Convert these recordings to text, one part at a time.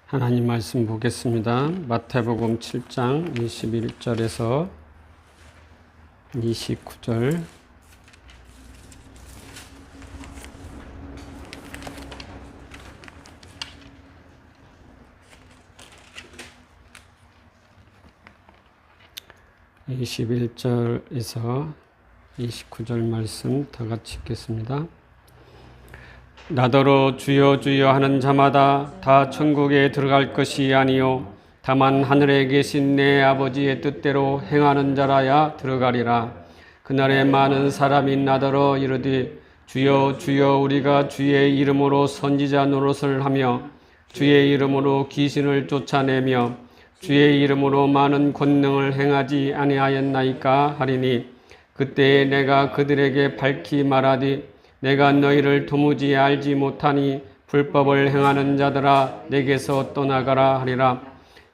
하나님 말씀 보겠습니다. 마태복음 7장 21절에서 29절. (21절에서) 29절 말씀 다 같이 읽겠습니다. 나더러 주여 주여 하는 자마다 다 천국에 들어갈 것이 아니요 다만 하늘에 계신 내 아버지의 뜻대로 행하는 자라야 들어가리라. 그날에 많은 사람이 나더러 이르되 주여 주여 우리가 주의 이름으로 선지자 노릇을 하며 주의 이름으로 귀신을 쫓아내며 주의 이름으로 많은 권능을 행하지 아니하였나이까 하리니 그때에 내가 그들에게 밝히 말하되 내가 너희를 도무지 알지 못하니 불법을 행하는 자들아 내게서 떠나가라 하리라.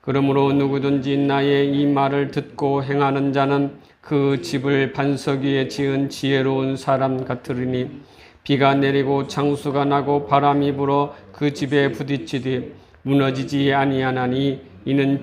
그러므로 누구든지 나의 이 말을 듣고 행하는 자는 그 집을 반석 위에 지은 지혜로운 사람 같으리니 비가 내리고 창수가 나고 바람이 불어 그 집에 부딪히되 무너지지 아니하나니 이는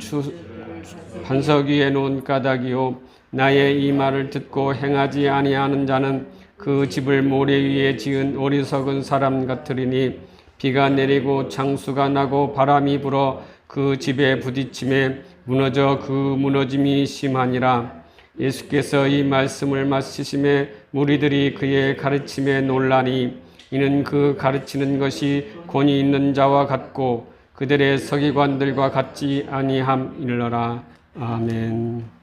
반석 위에 놓은 까닭이요 나의 이 말을 듣고 행하지 아니하는 자는 그 집을 모래 위에 지은 어리석은 사람 같으리니 비가 내리고 창수가 나고 바람이 불어 그 집에 부딪힘에 무너져 그 무너짐이 심하니라. 예수께서 이 말씀을 마치심에 무리들이 그의 가르침에 놀라니 이는 그 가르치는 것이 권위 있는 자와 같고 그들의 서기관들과 같지 아니함이러라. 아멘.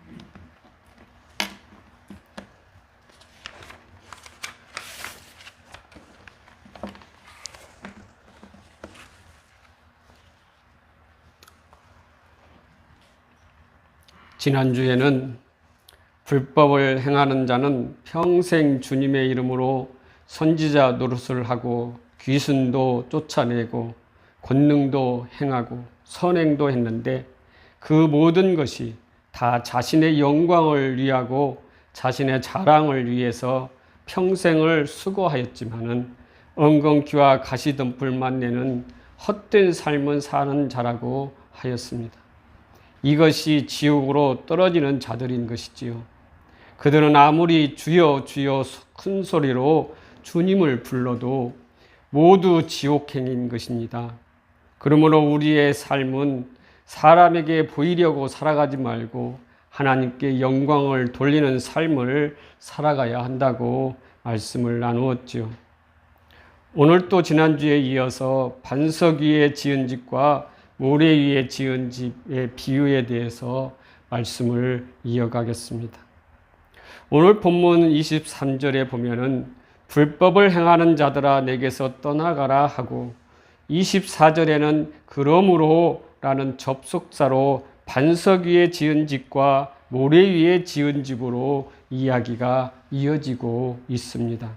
지난주에는 불법을 행하는 자는 평생 주님의 이름으로 선지자 노릇을 하고 귀신도 쫓아내고 권능도 행하고 선행도 했는데 그 모든 것이 다 자신의 영광을 위하고 자신의 자랑을 위해서 평생을 수고하였지만은 엉겅퀴와 가시덤불만 내는 헛된 삶을 사는 자라고 하였습니다. 이것이 지옥으로 떨어지는 자들인 것이지요. 그들은 아무리 주여 주여 큰 소리로 주님을 불러도 모두 지옥행인 것입니다. 그러므로 우리의 삶은 사람에게 보이려고 살아가지 말고 하나님께 영광을 돌리는 삶을 살아가야 한다고 말씀을 나누었지요. 오늘 또 지난주에 이어서 반석 위에 지은 집과 모래 위에 지은 집의 비유에 대해서 말씀을 이어가겠습니다. 오늘 본문 23절에 보면은 불법을 행하는 자들아 내게서 떠나가라 하고 24절에는 그러므로 라는 접속사로 반석 위에 지은 집과 모래 위에 지은 집으로 이야기가 이어지고 있습니다.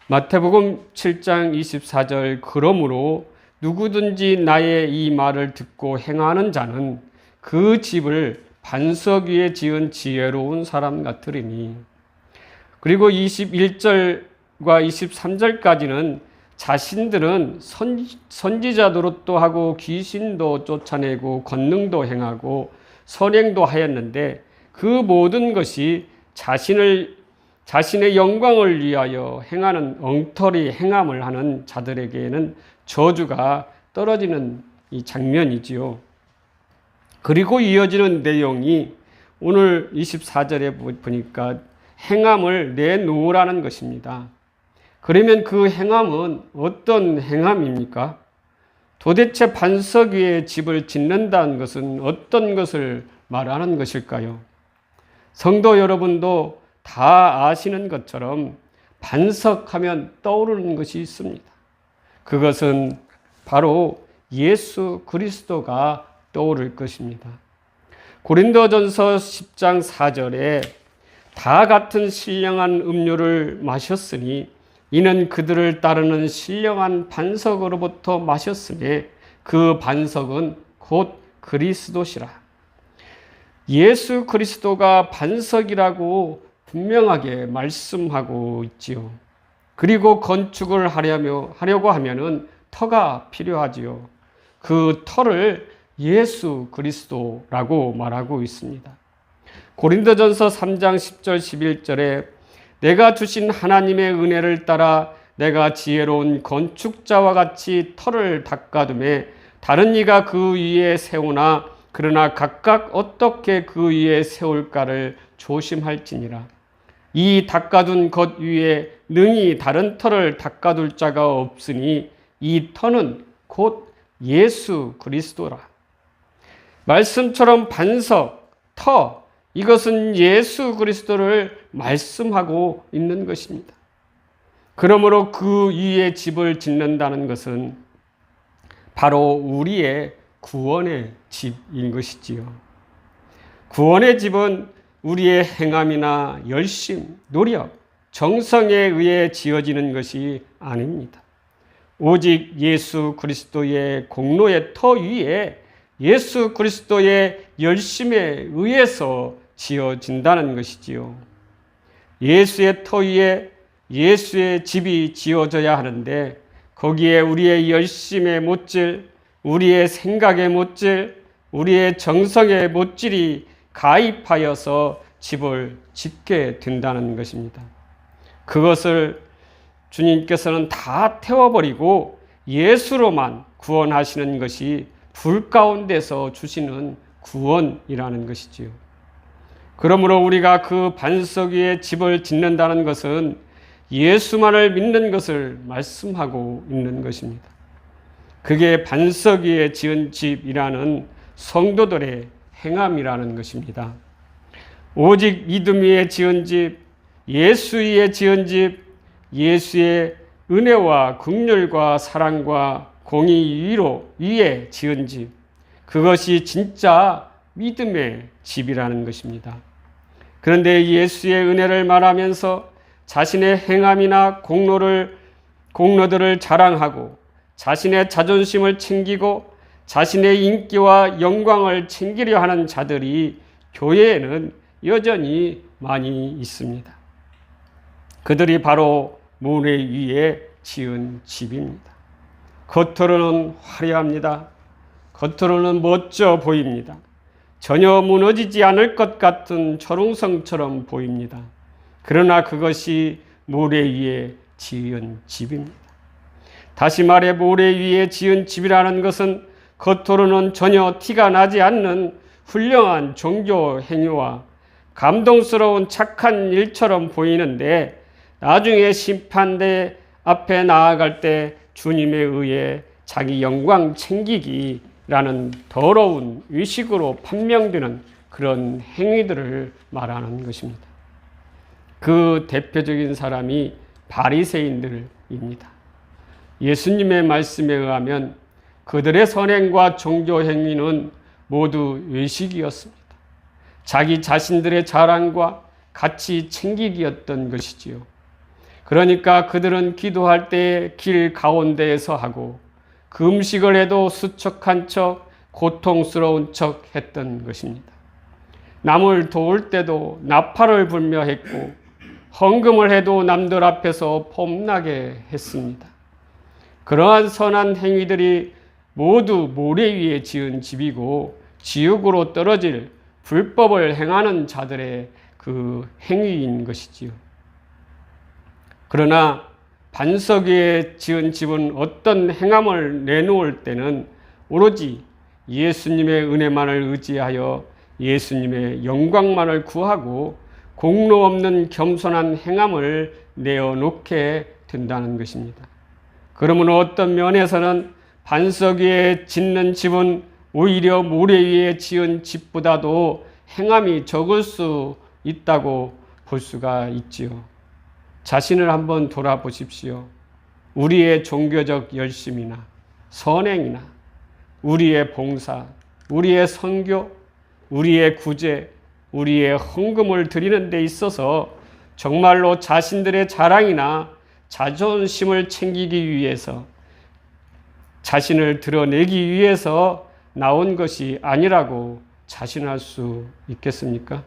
마태복음 7장 24절 그러므로 누구든지 나의 이 말을 듣고 행하는 자는 그 집을 반석 위에 지은 지혜로운 사람 같으리니. 그리고 21절과 23절까지는 자신들은 선지자 노릇도 하고 귀신도 쫓아내고 권능도 행하고 선행도 하였는데 그 모든 것이 자신의 영광을 위하여 행하는 엉터리 행함을 하는 자들에게는 저주가 떨어지는 이 장면이지요. 그리고 이어지는 내용이 오늘 24절에 보니까 행함을 내놓으라는 것입니다. 그러면 그 행함은 어떤 행함입니까? 도대체 반석 위에 집을 짓는다는 것은 어떤 것을 말하는 것일까요? 성도 여러분도 다 아시는 것처럼 반석하면 떠오르는 것이 있습니다. 그것은 바로 예수 그리스도가 떠오를 것입니다. 고린도전서 10장 4절에 다 같은 신령한 음료를 마셨으니 이는 그들을 따르는 신령한 반석으로부터 마셨으니 그 반석은 곧 그리스도시라. 예수 그리스도가 반석이라고 분명하게 말씀하고 있지요. 그리고 건축을 하려고 하면은 터가 필요하지요. 그 터를 예수 그리스도라고 말하고 있습니다. 고린도전서 3장 10절 11절에 내가 주신 하나님의 은혜를 따라 내가 지혜로운 건축자와 같이 터를 닦아두매 다른 이가 그 위에 세우나 그러나 각각 어떻게 그 위에 세울까를 조심할지니라. 이 닦아둔 것 위에 능히 다른 터를 닦아둘 자가 없으니 이 터는 곧 예수 그리스도라. 말씀처럼 반석, 터, 이것은 예수 그리스도를 말씀하고 있는 것입니다. 그러므로 그 위에 집을 짓는다는 것은 바로 우리의 구원의 집인 것이지요. 구원의 집은 우리의 행함이나 열심, 노력, 정성에 의해 지어지는 것이 아닙니다. 오직 예수 그리스도의 공로의 터 위에 예수 그리스도의 열심에 의해서 지어진다는 것이지요. 예수의 터 위에 예수의 집이 지어져야 하는데 거기에 우리의 열심에 못질, 우리의 생각에 못질, 우리의 정성에 못질이 가입하여서 집을 짓게 된다는 것입니다. 그것을 주님께서는 다 태워버리고 예수로만 구원하시는 것이 불 가운데서 주시는 구원이라는 것이지요. 그러므로 우리가 그 반석 위에 집을 짓는다는 것은 예수만을 믿는 것을 말씀하고 있는 것입니다. 그게 반석 위에 지은 집이라는 성도들의 행함이라는 것입니다. 오직 믿음 위에 지은 집, 예수 위에 지은 집, 예수의 은혜와 긍휼과 사랑과 공의 위에 지은 집, 그것이 진짜 믿음의 집이라는 것입니다. 그런데 예수의 은혜를 말하면서 자신의 행함이나 공로들을 자랑하고 자신의 자존심을 챙기고 자신의 인기와 영광을 챙기려 하는 자들이 교회에는 여전히 많이 있습니다. 그들이 바로 모래 위에 지은 집입니다. 겉으로는 화려합니다. 겉으로는 멋져 보입니다. 전혀 무너지지 않을 것 같은 철옹성처럼 보입니다. 그러나 그것이 모래 위에 지은 집입니다. 다시 말해 모래 위에 지은 집이라는 것은 겉으로는 전혀 티가 나지 않는 훌륭한 종교 행위와 감동스러운 착한 일처럼 보이는데 나중에 심판대 앞에 나아갈 때 주님에 의해 자기 영광 챙기기라는 더러운 의식으로 판명되는 그런 행위들을 말하는 것입니다. 그 대표적인 사람이 바리새인들입니다. 예수님의 말씀에 의하면 그들의 선행과 종교 행위는 모두 외식이었습니다. 자기 자신들의 자랑과 가치 챙기기였던 것이지요. 그러니까 그들은 기도할 때 길 가운데에서 하고 그 음식을 해도 수척한 척, 고통스러운 척 했던 것입니다. 남을 도울 때도 나팔을 불며 했고 헌금을 해도 남들 앞에서 폼나게 했습니다. 그러한 선한 행위들이 모두 모래 위에 지은 집이고 지옥으로 떨어질 불법을 행하는 자들의 그 행위인 것이지요. 그러나 반석 위에 지은 집은 어떤 행함을 내놓을 때는 오로지 예수님의 은혜만을 의지하여 예수님의 영광만을 구하고 공로 없는 겸손한 행함을 내어놓게 된다는 것입니다. 그러므로 어떤 면에서는 반석 위에 짓는 집은 오히려 모래 위에 지은 집보다도 행함이 적을 수 있다고 볼 수가 있지요. 자신을 한번 돌아보십시오. 우리의 종교적 열심이나 선행이나 우리의 봉사, 우리의 선교, 우리의 구제, 우리의 헌금을 드리는 데 있어서 정말로 자신들의 자랑이나 자존심을 챙기기 위해서 자신을 드러내기 위해서 나온 것이 아니라고 자신할 수 있겠습니까?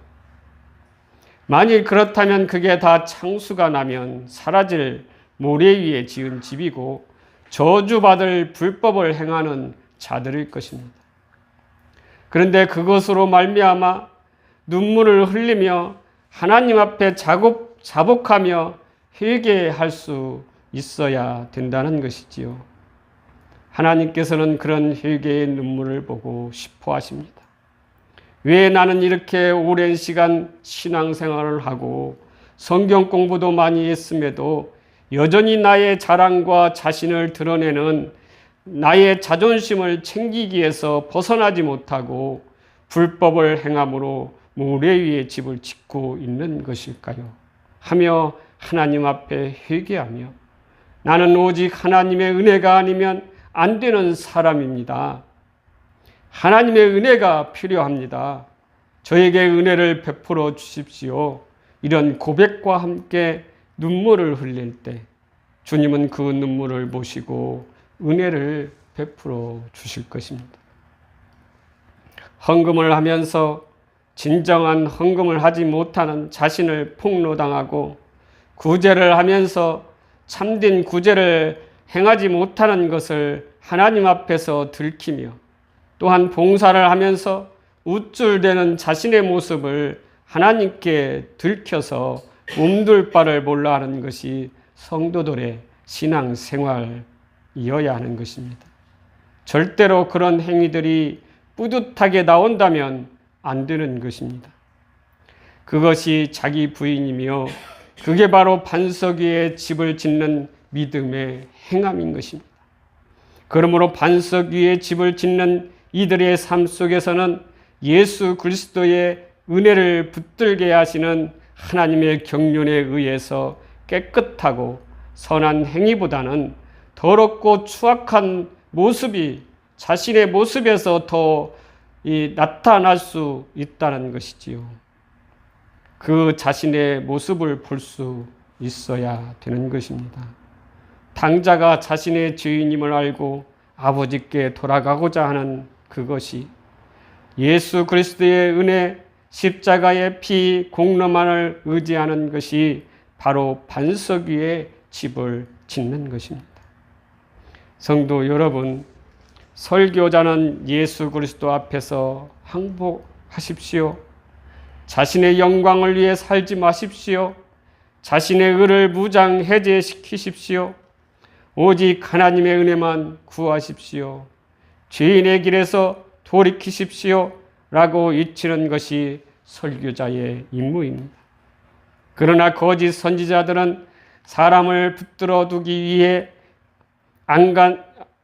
만일 그렇다면 그게 다 창수가 나면 사라질 모래 위에 지은 집이고 저주받을 불법을 행하는 자들일 것입니다. 그런데 그것으로 말미암아 눈물을 흘리며 하나님 앞에 자복하며 회개할 수 있어야 된다는 것이지요. 하나님께서는 그런 회개의 눈물을 보고 싶어 하십니다. 왜 나는 이렇게 오랜 시간 신앙생활을 하고 성경 공부도 많이 했음에도 여전히 나의 자랑과 자신을 드러내는 나의 자존심을 챙기기 위해서 벗어나지 못하고 불법을 행함으로 모래 위에 집을 짓고 있는 것일까요? 하며 하나님 앞에 회개하며 나는 오직 하나님의 은혜가 아니면 안 되는 사람입니다. 하나님의 은혜가 필요합니다. 저에게 은혜를 베풀어 주십시오. 이런 고백과 함께 눈물을 흘릴 때 주님은 그 눈물을 보시고 은혜를 베풀어 주실 것입니다. 헌금을 하면서 진정한 헌금을 하지 못하는 자신을 폭로당하고 구제를 하면서 참된 구제를 행하지 못하는 것을 하나님 앞에서 들키며 또한 봉사를 하면서 우쭐대는 자신의 모습을 하나님께 들켜서 몸둘 바를 몰라 하는 것이 성도들의 신앙생활이어야 하는 것입니다. 절대로 그런 행위들이 뿌듯하게 나온다면 안 되는 것입니다. 그것이 자기 부인이며 그게 바로 반석 위에 집을 짓는 믿음의 행함인 것입니다. 그러므로 반석 위에 집을 짓는 이들의 삶 속에서는 예수 그리스도의 은혜를 붙들게 하시는 하나님의 경륜에 의해서 깨끗하고 선한 행위보다는 더럽고 추악한 모습이 자신의 모습에서 더 나타날 수 있다는 것이지요. 그 자신의 모습을 볼 수 있어야 되는 것입니다. 당자가 자신의 죄인임을 알고 아버지께 돌아가고자 하는 그것이 예수 그리스도의 은혜, 십자가의 피, 공로만을 의지하는 것이 바로 반석 위에 집을 짓는 것입니다. 성도 여러분, 설교자는 예수 그리스도 앞에서 항복하십시오. 자신의 영광을 위해 살지 마십시오. 자신의 의를 무장해제시키십시오. 오직 하나님의 은혜만 구하십시오. 죄인의 길에서 돌이키십시오. 라고 외치는 것이 설교자의 임무입니다. 그러나 거짓 선지자들은 사람을 붙들어 두기 위해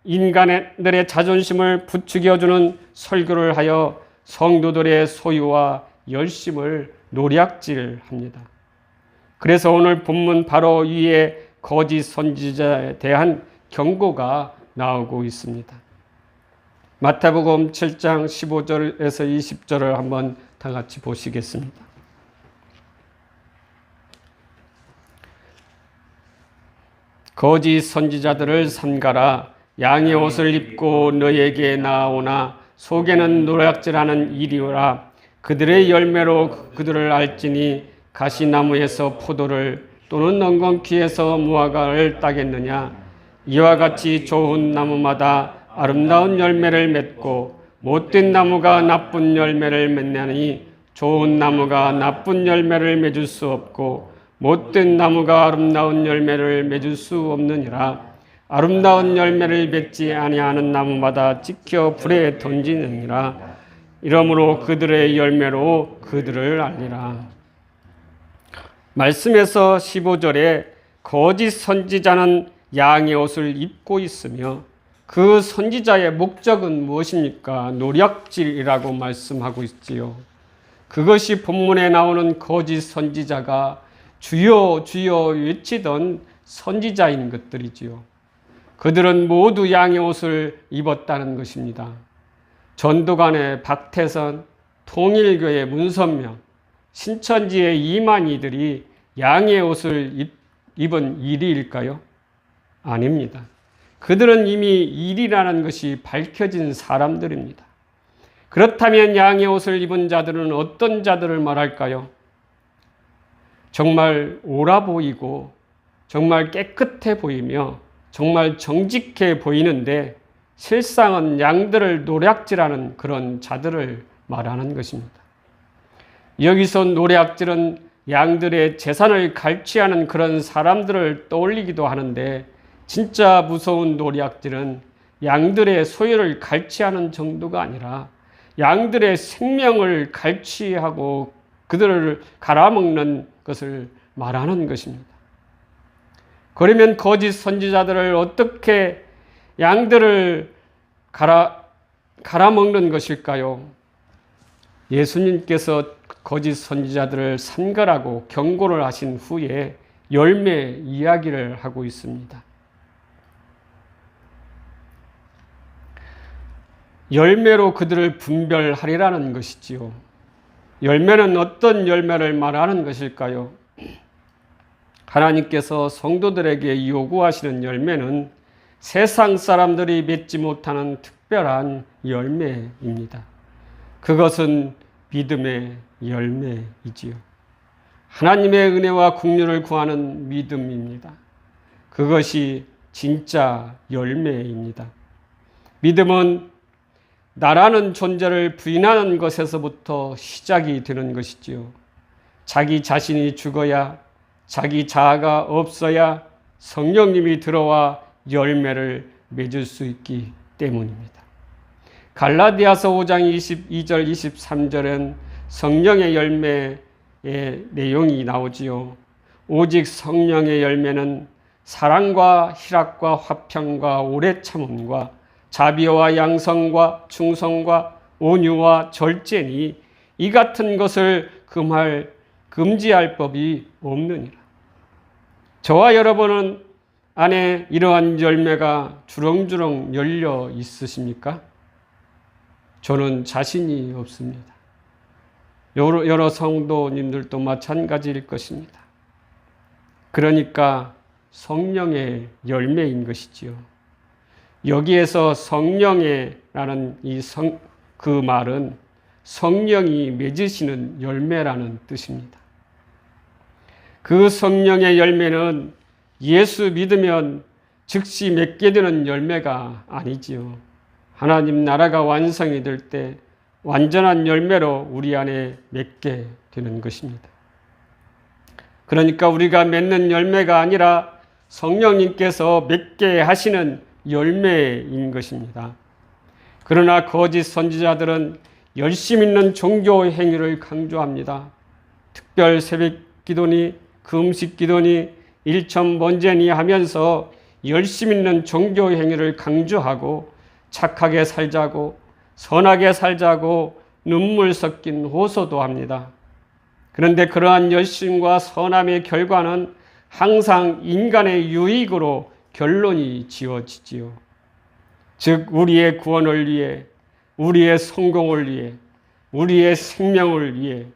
인간들의 자존심을 부추겨주는 설교를 하여 성도들의 소유와 열심을 노략질합니다. 그래서 오늘 본문 바로 위에 거짓 선지자에 대한 경고가 나오고 있습니다. 마태복음 7장 15절에서 20절을 한번 다 같이 보시겠습니다. 거짓 선지자들을 삼가라. 양의 옷을 입고 너에게 나아오나 속에는 노략질하는 이리오라. 그들의 열매로 그들을 알지니 가시나무에서 포도를 또는 엉겅퀴에서 무화과를 따겠느냐. 이와 같이 좋은 나무마다 아름다운 열매를 맺고 못된 나무가 나쁜 열매를 맺나니 좋은 나무가 나쁜 열매를 맺을 수 없고 못된 나무가 아름다운 열매를 맺을 수 없느니라. 아름다운 열매를 맺지 아니하는 나무마다 찍혀 불에 던지느니라. 이러므로 그들의 열매로 그들을 알리라. 말씀에서 15절에 거짓 선지자는 양의 옷을 입고 있으며 그 선지자의 목적은 무엇입니까? 노략질이라고 말씀하고 있지요. 그것이 본문에 나오는 거짓 선지자가 주여 주여 외치던 선지자인 것들이지요. 그들은 모두 양의 옷을 입었다는 것입니다. 전도관의 박태선, 통일교의 문선명, 신천지의 이만희들이 양의 옷을 입은 일일까요? 아닙니다. 그들은 이미 일이라는 것이 밝혀진 사람들입니다. 그렇다면 양의 옷을 입은 자들은 어떤 자들을 말할까요? 정말 옳아 보이고 정말 깨끗해 보이며 정말 정직해 보이는데 실상은 양들을 노략질하는 그런 자들을 말하는 것입니다. 여기서 노략질은 양들의 재산을 갈취하는 그런 사람들을 떠올리기도 하는데, 진짜 무서운 노략질은 양들의 소유를 갈취하는 정도가 아니라 양들의 생명을 갈취하고 그들을 갈아먹는 것을 말하는 것입니다. 그러면 거짓 선지자들을 어떻게 양들을 갈아먹는 것일까요? 예수님께서 거짓 선지자들을 산갈하고 경고를 하신 후에 열매 이야기를 하고 있습니다. 열매로 그들을 분별하리라는 것이지요. 열매는 어떤 열매를 말하는 것일까요? 하나님께서 성도들에게 요구하시는 열매는 세상 사람들이 맺지 못하는 특별한 열매입니다. 그것은 믿음의 열매이지요. 하나님의 은혜와 긍휼을 구하는 믿음입니다. 그것이 진짜 열매입니다. 믿음은 나라는 존재를 부인하는 것에서부터 시작이 되는 것이지요. 자기 자신이 죽어야, 자기 자아가 없어야 성령님이 들어와 열매를 맺을 수 있기 때문입니다. 갈라디아서 5장 22절 23절은 성령의 열매의 내용이 나오지요. 오직 성령의 열매는 사랑과 희락과 화평과 오래 참음과 자비와 양성과 충성과 온유와 절제니 이 같은 것을 금지할 법이 없느니라. 저와 여러분은 안에 이러한 열매가 주렁주렁 열려 있으십니까? 저는 자신이 없습니다. 여러 성도님들도 마찬가지일 것입니다. 그러니까 성령의 열매인 것이지요. 여기에서 성령의라는 그 말은 성령이 맺으시는 열매라는 뜻입니다. 그 성령의 열매는 예수 믿으면 즉시 맺게 되는 열매가 아니지요. 하나님 나라가 완성이 될 때 완전한 열매로 우리 안에 맺게 되는 것입니다. 그러니까 우리가 맺는 열매가 아니라 성령님께서 맺게 하시는 열매인 것입니다. 그러나 거짓 선지자들은 열심 있는 종교 행위를 강조합니다. 특별 새벽 기도니 금식 기도니 일천 번제니 하면서 열심 있는 종교 행위를 강조하고 착하게 살자고 선하게 살자고 눈물 섞인 호소도 합니다. 그런데 그러한 열심과 선함의 결과는 항상 인간의 유익으로 결론이 지어지지요. 즉 우리의 구원을 위해, 우리의 성공을 위해, 우리의 생명을 위해,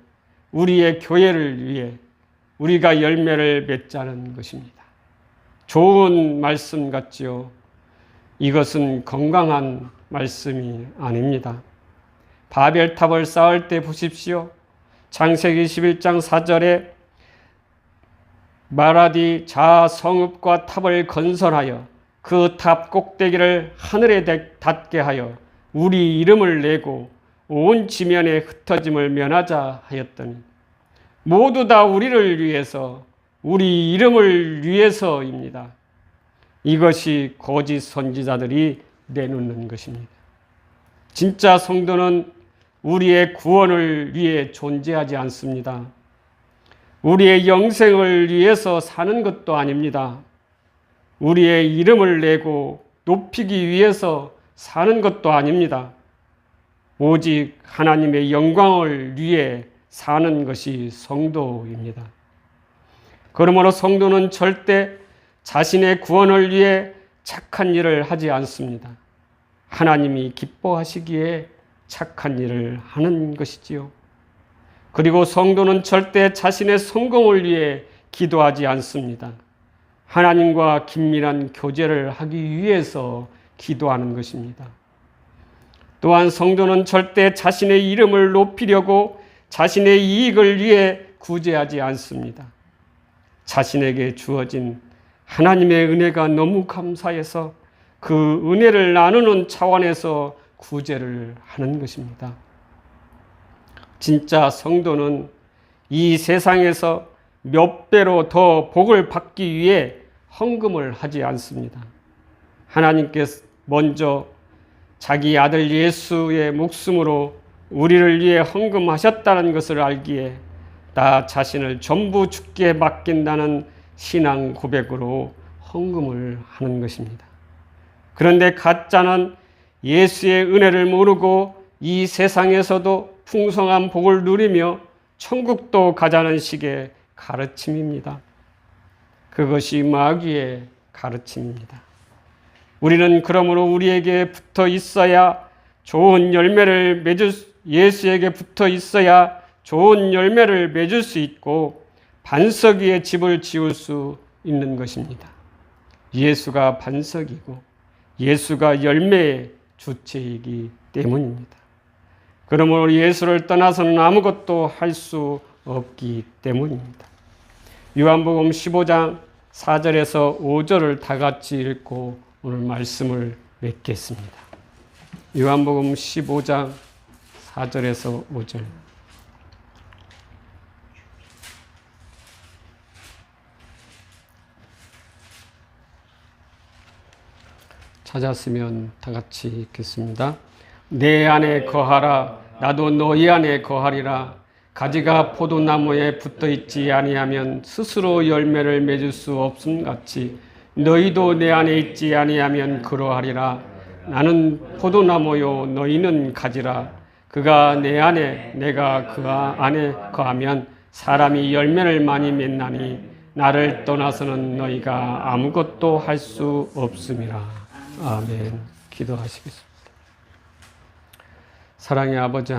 우리의 교회를 위해 우리가 열매를 맺자는 것입니다. 좋은 말씀 같지요. 이것은 건강한 말씀이 아닙니다. 바벨탑을 쌓을 때 보십시오. 창세기 11장 4절에 마라디 자 성읍과 탑을 건설하여 그 탑 꼭대기를 하늘에 닿게 하여 우리 이름을 내고 온 지면에 흩어짐을 면하자 하였더니 모두 다 우리를 위해서, 우리 이름을 위해서입니다. 이것이 거짓 선지자들이 내놓는 것입니다. 진짜 성도는 우리의 구원을 위해 존재하지 않습니다. 우리의 영생을 위해서 사는 것도 아닙니다. 우리의 이름을 내고 높이기 위해서 사는 것도 아닙니다. 오직 하나님의 영광을 위해 사는 것이 성도입니다. 그러므로 성도는 절대 자신의 구원을 위해 착한 일을 하지 않습니다. 하나님이 기뻐하시기에 착한 일을 하는 것이지요. 그리고 성도는 절대 자신의 성공을 위해 기도하지 않습니다. 하나님과 긴밀한 교제를 하기 위해서 기도하는 것입니다. 또한 성도는 절대 자신의 이름을 높이려고 자신의 이익을 위해 구제하지 않습니다. 자신에게 주어진 하나님의 은혜가 너무 감사해서 그 은혜를 나누는 차원에서 구제를 하는 것입니다. 진짜 성도는 이 세상에서 몇 배로 더 복을 받기 위해 헌금을 하지 않습니다. 하나님께서 먼저 자기 아들 예수의 목숨으로 우리를 위해 헌금하셨다는 것을 알기에 나 자신을 전부 주께 맡긴다는 신앙 고백으로 헌금을 하는 것입니다. 그런데 가짜는 예수의 은혜를 모르고 이 세상에서도 풍성한 복을 누리며 천국도 가자는 식의 가르침입니다. 그것이 마귀의 가르침입니다. 우리는 그러므로 우리에게 붙어 있어야 좋은 열매를 예수에게 붙어 있어야 좋은 열매를 맺을 수 있고 반석 위에 집을 지을 수 있는 것입니다. 예수가 반석이고 예수가 열매의 주체이기 때문입니다. 그러므로 예수를 떠나서는 아무것도 할 수 없기 때문입니다. 요한복음 15장 4절에서 5절을 다 같이 읽고 오늘 말씀을 맺겠습니다. 요한복음 15장 4절에서 5절. 찾았으면 다 같이 읽겠습니다. 내 안에 거하라. 나도 너희 안에 거하리라. 가지가 포도나무에 붙어 있지 아니하면 스스로 열매를 맺을 수 없음 같이 너희도 내 안에 있지 아니하면 그러하리라. 나는 포도나무요 너희는 가지라. 그가 내 안에 내가 그 안에 거하면 사람이 열매를 많이 맺나니 나를 떠나서는 너희가 아무것도 할 수 없음이라. 아멘. 기도하시겠습니다. 사랑의 아버지